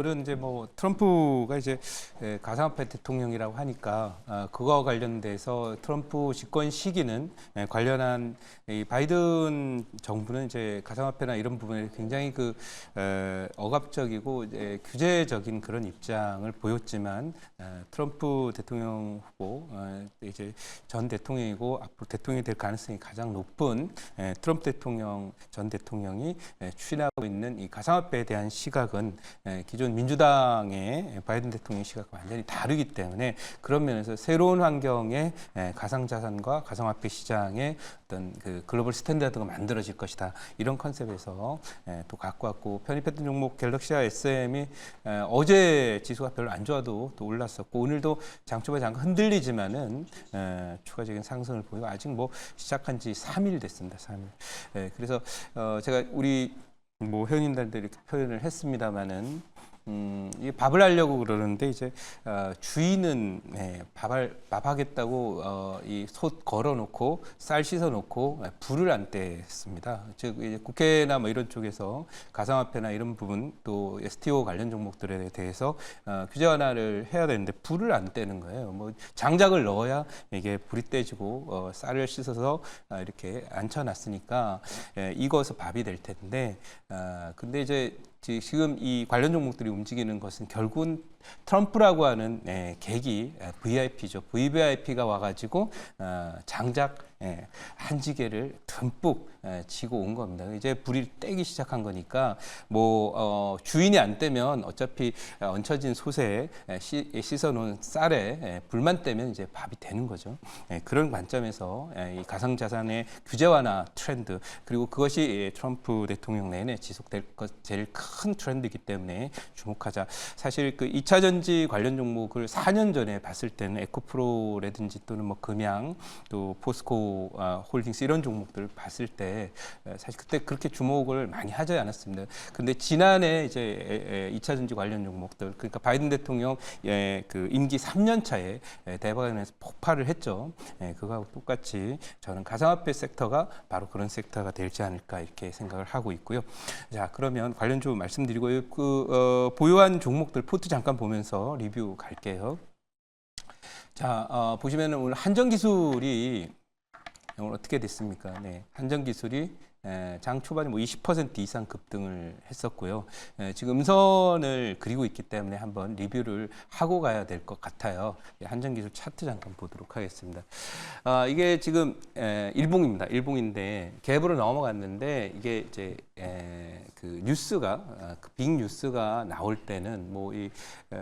것들은 이제 뭐 트럼프가 이제 가상화폐 대통령이라고 하니까 그거와 관련돼서 트럼프 집권 시기는 관련한 이 바이든 정부는 이제 가상화폐나 이런 부분에 굉장히 그 억압적이고 이제 규제적인 그런 입장을 보였지만 트럼프 대통령 후보 이제 전 대통령이고 앞으로 대통령이 될 가능성이 가장 높은 트럼프 대통령 전 대통령이 추진하고 있는 이 가상화폐에 대한 시각은 기존 민주당의 바이든 대통령의 시각과 완전히 다르기 때문에 그런 면에서 새로운 환경의 가상자산과 가상화폐 시장의 어떤 그 글로벌 스탠다드가 만들어질 것이다. 이런 컨셉에서 또 갖고 왔고 편입했던 종목 갤럭시와 SM이 어제 지수가 별로 안 좋아도 또 올랐었고 오늘도 장초반에 잠깐 흔들리지만은 추가적인 상승을 보이고 아직 뭐 시작한 지 3일 됐습니다. 3일. 그래서 제가 우리 뭐 회원님들도 이렇게 표현을 했습니다마는 이 밥을 하려고 그러는데 이제 주인은 밥하겠다고 이 솥 걸어놓고 쌀 씻어놓고 불을 안 뗐습니다. 즉 이제 국회나 뭐 이런 쪽에서 가상화폐나 이런 부분 또 STO 관련 종목들에 대해서 규제 완화를 해야 되는데 불을 안 떼는 거예요. 뭐 장작을 넣어야 이게 불이 떼지고 쌀을 씻어서 이렇게 앉혀놨으니까 익어서 밥이 될 텐데 근데 이제 지금 이 관련 종목들이 움직이는 것은 결국은 트럼프라고 하는 계기 VIP죠. VVIP가 와가지고 장작 한지개를 듬뿍 지고 온 겁니다. 이제 불이 떼기 시작한 거니까 뭐 주인이 안 떼면 어차피 얹혀진 솥에 씻어놓은 쌀에 불만 떼면 이제 밥이 되는 거죠. 그런 관점에서 이 가상자산의 규제 완화 트렌드 그리고 그것이 트럼프 대통령 내내 지속될 것 제일 큰 트렌드이기 때문에 주목하자. 사실 그 2차 전지 관련 종목을 4년 전에 봤을 때는 에코프로라든지 또는 뭐 금양 또 포스코 홀딩스 이런 종목들을 봤을 때 사실 그때 그렇게 주목을 많이 하지 않았습니다. 근데 지난해 이제 2차 전지 관련 종목들 그러니까 바이든 대통령 그 임기 3년 차에 대박에서 폭발을 했죠. 그거하고 똑같이 저는 가상화폐 섹터가 바로 그런 섹터가 되지 않을까 이렇게 생각을 하고 있고요. 자, 그러면 관련 좀 말씀드리고요. 그 보유한 종목들 포트 잠깐 보면서 리뷰 갈게요. 자, 보시면은 오늘 한정기술이 오늘 어떻게 됐습니까? 네, 한정기술이 장 초반에 뭐 20% 이상 급등을 했었고요. 지금 음선을 그리고 있기 때문에 한번 리뷰를 하고 가야 될 것 같아요. 한정기술 차트 잠깐 보도록 하겠습니다. 이게 지금 일봉입니다. 일봉인데 갭으로 넘어갔는데 이게 이제 그 뉴스가 그 빅 뉴스가 나올 때는 뭐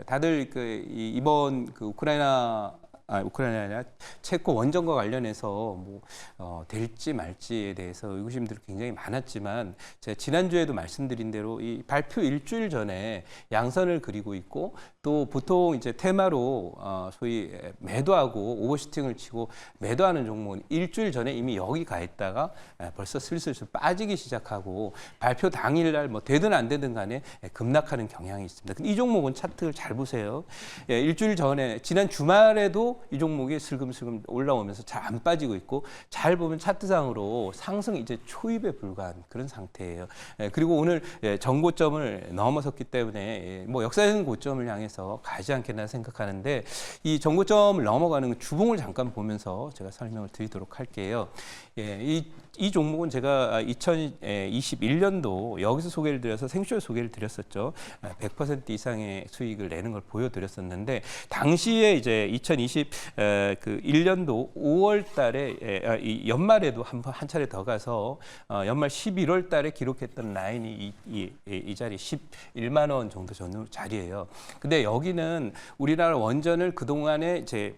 다들 이번 그 우크라이나가 아니라 체코 원전과 관련해서 뭐 될지 말지에 대해서 의구심들이 굉장히 많았지만 제가 지난주에도 말씀드린 대로 이 발표 일주일 전에 양선을 그리고 있고 또 보통 이제 테마로 소위 매도하고 오버슈팅을 치고 매도하는 종목은 일주일 전에 이미 여기 가 있다가 벌써 슬슬 빠지기 시작하고 발표 당일날 뭐 되든 안 되든 간에 급락하는 경향이 있습니다. 근데 이 종목은 차트를 잘 보세요. 일주일 전에 지난 주말에도 이 종목이 슬금슬금 올라오면서 잘 안 빠지고 있고 잘 보면 차트상으로 상승 이제 초입에 불과한 그런 상태예요. 그리고 오늘 전고점을 넘어섰기 때문에 뭐 역사적인 고점을 향해서 가지 않겠나 생각하는데 이 전고점을 넘어가는 주봉을 잠깐 보면서 제가 설명을 드리도록 할게요. 이 종목은 제가 2021년도 여기서 소개를 드려서 생쇼 소개를 드렸었죠. 100% 이상의 수익을 내는 걸 보여드렸었는데 당시에 이제 2021년도 5월 달에 이 연말에도 한 차례 더 가서 연말 11월 달에 기록했던 라인이 이 자리 11만 원 정도 자리예요. 근데 여기는 우리나라 원전을 그동안에 이제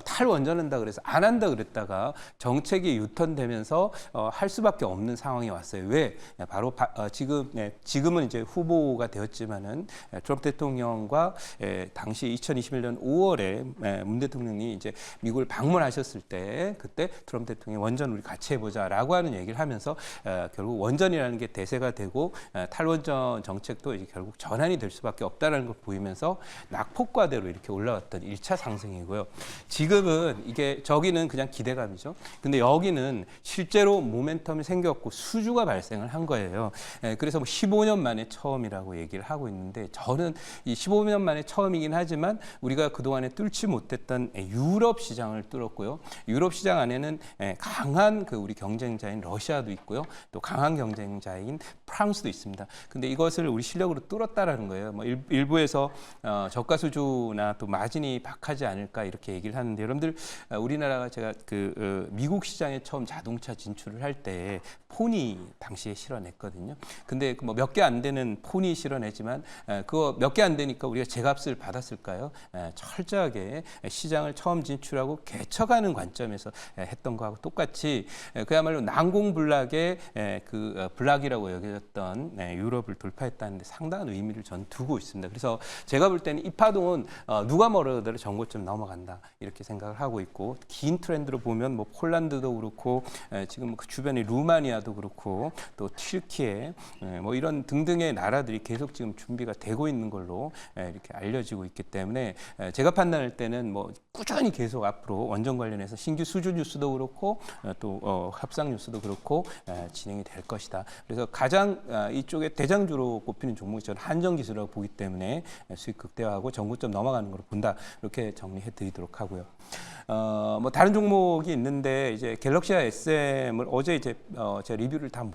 탈원전한다 그래서 안 한다 그랬다가 정책이 유턴되면서 할 수밖에 없는 상황이 왔어요. 왜? 바로 지금은 이제 후보가 되었지만은 트럼프 대통령과 당시 2021년 5월에 문 대통령이 이제 미국을 방문하셨을 때 그때 트럼프 대통령이 원전 우리 같이 해보자라고 하는 얘기를 하면서 결국 원전이라는 게 대세가 되고 탈원전 정책도 이제 결국 전환이 될 수밖에 없다라는 걸 보이면서 낙폭과대로 이렇게 올라왔던 1차 상승이고요. 지금은 이게 저기는 그냥 기대감이죠. 근데 여기는 실제로 모멘텀이 생겼고 수주가 발생을 한 거예요. 그래서 뭐 15년 만에 처음이라고 얘기를 하고 있는데 저는 이 15년 만에 처음이긴 하지만 우리가 그동안에 뚫지 못했던 유럽 시장을 뚫었고요. 유럽 시장 안에는 강한 그 우리 경쟁자인 러시아도 있고요. 또 강한 경쟁자인 프랑스도 있습니다. 근데 이것을 우리 실력으로 뚫었다라는 거예요. 뭐 일부에서 저가 수주나 또 마진이 박하지 않을까 이렇게 얘기를 하는데 여러분들 우리나라가 제가 미국 시장에 처음 자동차 진출을 할 때 포니 당시에 실어냈거든요. 근데 뭐 몇 개 안 되는 포니 실어내지만 그거 몇 개 안 되니까 우리가 제값을 받았을까요? 철저하게 시장을 처음 진출하고 개척하는 관점에서 했던 거하고 똑같이 그야말로 난공불락의 그 불락이라고 여겨졌던 유럽을 돌파했다는데 상당한 의미를 전 두고 있습니다. 그래서 제가 볼 때는 이 파동은 누가 뭐라도 정고점 넘어간다 이렇게 생각을 하고 있고 긴 트렌드로 보면 뭐 폴란드도 그렇고 지금 그 주변에 루마니아도 그렇고 또 튀르키예 뭐 이런 등등의 나라들이 계속 지금 준비가 되고 있는 걸로 이렇게 알려지고 있기 때문에 제가 판단할 때는 뭐 꾸준히 계속 앞으로 원전 관련해서 신규 수주 뉴스도 그렇고 또 협상 뉴스도 그렇고 진행이 될 것이다. 그래서 가장 이쪽에 대장주로 꼽히는 종목이 저는 한전기술이라고 보기 때문에 수익 극대화하고 정고점 넘어가는 걸로 본다. 이렇게 정리해 드리도록 하고요. 뭐 다른 종목이 있는데 이제 갤럭시아 SM을 어제 이제 제가 리뷰를 다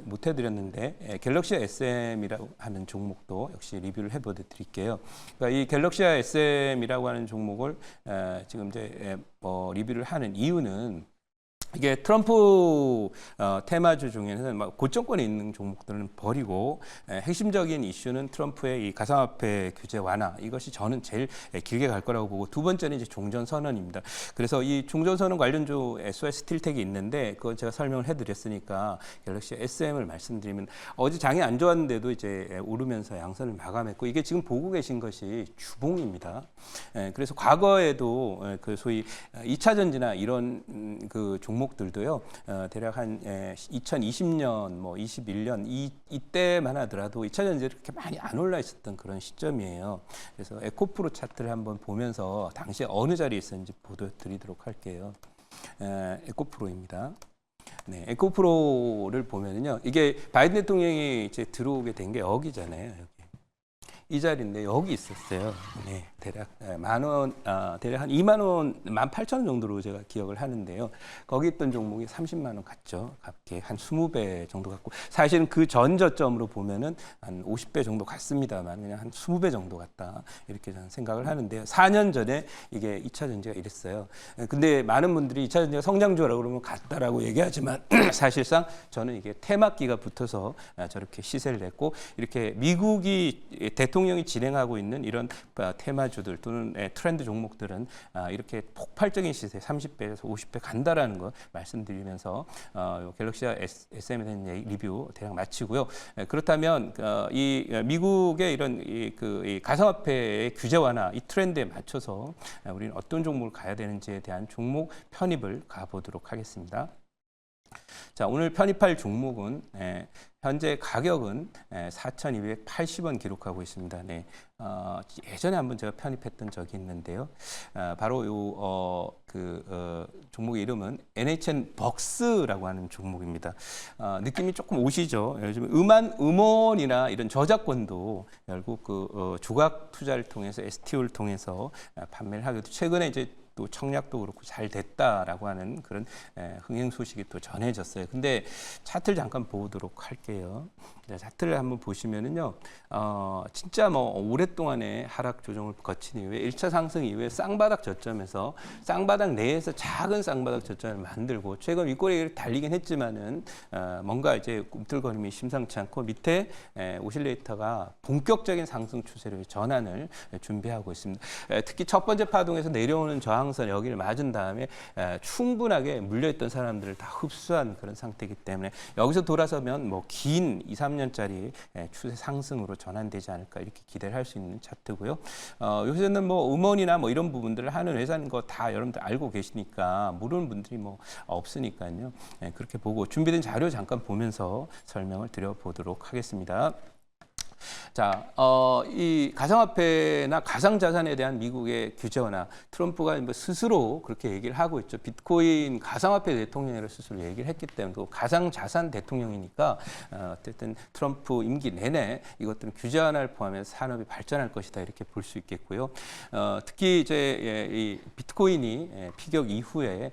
못 해드렸는데 갤럭시아 SM이라고 하는 종목도 역시 리뷰를 해보여 드릴게요. 그러니까 이 갤럭시아 SM이라고 하는 종목을 지금 이제 리뷰를 하는 이유는 이게 트럼프 테마주 중에는 막 고점권에 있는 종목들은 버리고 핵심적인 이슈는 트럼프의 이 가상화폐 규제 완화 이것이 저는 제일 길게 갈 거라고 보고 두 번째는 이제 종전선언입니다. 그래서 이 종전선언 관련주 SOS 스틸텍이 있는데 그건 제가 설명을 해드렸으니까 갤럭시 SM을 말씀드리면 어제 장이 안 좋았는데도 이제 오르면서 양선을 마감했고 이게 지금 보고 계신 것이 주봉입니다. 그래서 과거에도 그 소위 2차 전지나 이런 그 종목들도요, 대략 한 2020년, 뭐 21년 이때만 하더라도 2차 전지가 그렇게 많이 안 올라 있었던 그런 시점이에요. 그래서 에코프로 차트를 한번 보면서 당시에 어느 자리에 있었는지 보여드리도록 할게요. 에코프로입니다. 네, 에코프로를 보면은요, 이게 바이든 대통령이 이제 들어오게 된 게 여기잖아요. 여기. 이 자리인데 여기 있었어요. 네, 대략 만 원, 대략 한 2만 원, 18,000원 정도로 제가 기억을 하는데요. 거기 있던 종목이 30만 원 갔죠. 값게 한 20배 정도 갔고 사실은 그 전 저점으로 보면은 한 50배 정도 갔습니다만 그냥 한 20배 정도 갔다 이렇게 저는 생각을 하는데요. 4년 전에 이게 2차 전지가 이랬어요. 근데 많은 분들이 2차 전지가 성장주라고 그러면 같다라고 얘기하지만 사실상 저는 이게 테마기가 붙어서 저렇게 시세를 냈고 이렇게 미국이 대통령이 진행하고 있는 이런 테마주들 또는 트렌드 종목들은 이렇게 폭발적인 시세 30배에서 50배 간다라는 거 말씀드리면서 갤럭시아 SM에 대한 리뷰 대략 마치고요. 그렇다면 이 미국의 이런 이 가상화폐의 규제 완화 이 트렌드에 맞춰서 우리는 어떤 종목을 가야 되는지에 대한 종목 편입을 가보도록 하겠습니다. 자, 오늘 편입할 종목은 현재 가격은 4,280원 기록하고 있습니다. 네, 예전에 한번 제가 편입했던 적이 있는데요. 바로 요 종목의 이름은 NHN 벅스라고 하는 종목입니다. 느낌이 조금 오시죠? 요즘 음원이나 이런 저작권도 결국 조각 투자를 통해서 STO를 통해서 판매를 하기도 최근에 이제 또 청약도 그렇고 잘 됐다라고 하는 그런 흥행 소식이 또 전해졌어요. 근데 차트를 잠깐 보도록 할게요. 차트를 한번 보시면은요, 진짜 뭐 오랫동안의 하락 조정을 거친 이후에 1차 상승 이후에 쌍바닥 저점에서 쌍바닥 내에서 작은 쌍바닥 저점을 만들고 최근 윗꼬리를 달리긴 했지만은 뭔가 이제 꿈틀거림이 심상치 않고 밑에 오실레이터가 본격적인 상승 추세로 전환을 준비하고 있습니다. 특히 첫 번째 파동에서 내려오는 저항선 여기를 맞은 다음에 충분하게 물려있던 사람들을 다 흡수한 그런 상태이기 때문에 여기서 돌아서면 뭐 긴 2, 3년짜리 추세 상승으로 전환되지 않을까 이렇게 기대를 할 수 있는 차트고요. 요새는 뭐 음원이나 뭐 이런 부분들을 하는 회사인 거 다 여러분들 알고 계시니까 모르는 분들이 뭐 없으니까요. 그렇게 보고 준비된 자료 잠깐 보면서 설명을 드려보도록 하겠습니다. 자, 이 가상화폐나 가상자산에 대한 미국의 규제 완화, 트럼프가 뭐 스스로 그렇게 얘기를 하고 있죠. 비트코인 가상화폐 대통령이라고 스스로 얘기를 했기 때문에 또 가상자산 대통령이니까 어쨌든 트럼프 임기 내내 이것들은 규제 완화를 포함해서 산업이 발전할 것이다 이렇게 볼 수 있겠고요. 특히 이제 이 비트코인이 피격 이후에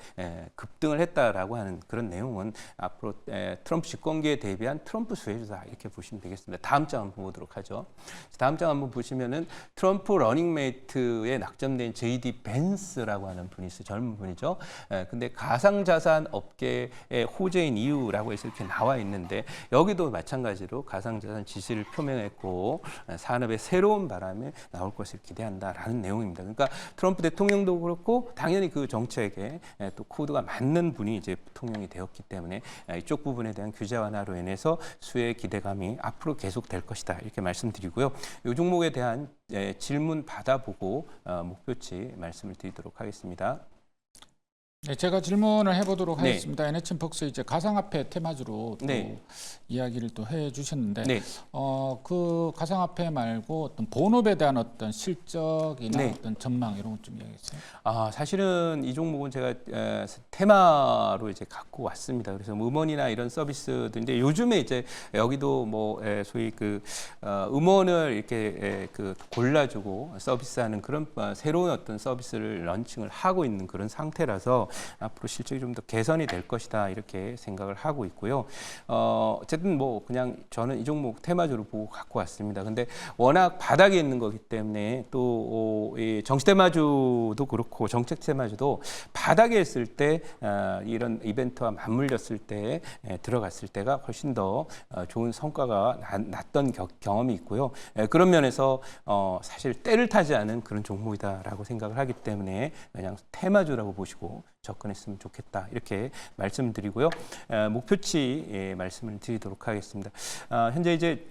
급등을 했다라고 하는 그런 내용은 앞으로 트럼프 집권기에 대비한 트럼프 수혜주다 이렇게 보시면 되겠습니다. 다음 장 한번 보도록 하죠. 다음 장 한번 보시면은 트럼프 러닝메이트에 낙점된 JD 벤스라고 하는 분이 있어요. 젊은 분이죠. 근데 가상자산 업계의 호재인 이유라고 해서 이렇게 나와 있는데 여기도 마찬가지로 가상자산 지시를 표명했고 산업의 새로운 바람이 나올 것을 기대한다라는 내용입니다. 그러니까 트럼프 대통령도 그렇고 당연히 그 정책에 또 코드가 맞는 분이 이제 부통령이 되었기 때문에 이쪽 부분에 대한 규제 완화로 인해서 수혜 기대감이 앞으로 계속될 것이다 이렇게 말씀드리고요. 이 종목에 대한 질문 받아보고 목표치 말씀을 드리도록 하겠습니다. 네, 제가 질문을 해보도록 네. 하겠습니다. NHN폭스 이제 가상화폐 테마주로 또 네. 이야기를 또 해주셨는데, 네. 그 가상화폐 말고 어떤 본업에 대한 어떤 실적이나 네. 어떤 전망 이런 것 좀 이야기했어요. 사실은 이 종목은 제가 테마로 이제 갖고 왔습니다. 그래서 음원이나 이런 서비스들인데 요즘에 이제 여기도 뭐 소위 그 음원을 이렇게 그 골라주고 서비스하는 그런 새로운 어떤 서비스를 런칭을 하고 있는 그런 상태라서 앞으로 실적이 좀 더 개선이 될 것이다 이렇게 생각을 하고 있고요. 어쨌든 뭐 그냥 저는 이 종목 테마주로 보고 갖고 왔습니다. 근데 워낙 바닥에 있는 거기 때문에 또 이 정시 테마주도 그렇고 정책 테마주도 바닥에 있을 때 이런 이벤트와 맞물렸을 때 들어갔을 때가 훨씬 더 좋은 성과가 났던 경험이 있고요. 그런 면에서 사실 때를 타지 않은 그런 종목이다라고 생각을 하기 때문에 그냥 테마주라고 보시고 접근했으면 좋겠다 이렇게 말씀드리고요. 목표치 말씀을 드리도록 하겠습니다. 현재 이제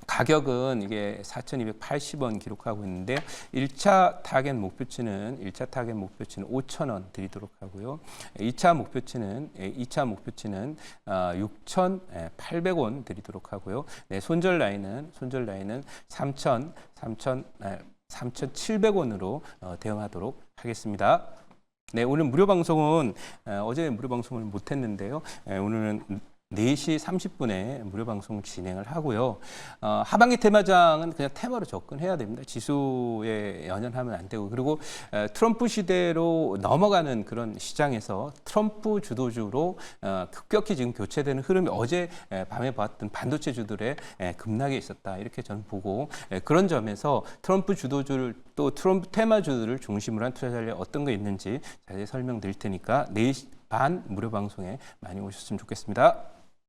가격은 이게 4,280원 기록하고 있는데요. 1차 타겟 목표치는 5,000원 드리도록 하고요. 2차 목표치는 6,800원 드리도록 하고요. 네, 손절 라인은 3,700원으로 대응하도록 하겠습니다. 네, 오늘 무료 방송은 어제 무료 방송을 못 했는데요. 오늘은 4시 30분에 무료 방송 진행을 하고요. 하반기 테마장은 그냥 테마로 접근해야 됩니다. 지수에 연연하면 안 되고 그리고 트럼프 시대로 넘어가는 그런 시장에서 트럼프 주도주로 급격히 지금 교체되는 흐름이 어제 밤에 봤던 반도체 주들의 급락에 있었다. 이렇게 저는 보고 그런 점에서 트럼프 주도주를 또 트럼프 테마주들을 중심으로 한 투자 전략 어떤 거 있는지 자세히 설명드릴 테니까 4시 반 무료 방송에 많이 오셨으면 좋겠습니다.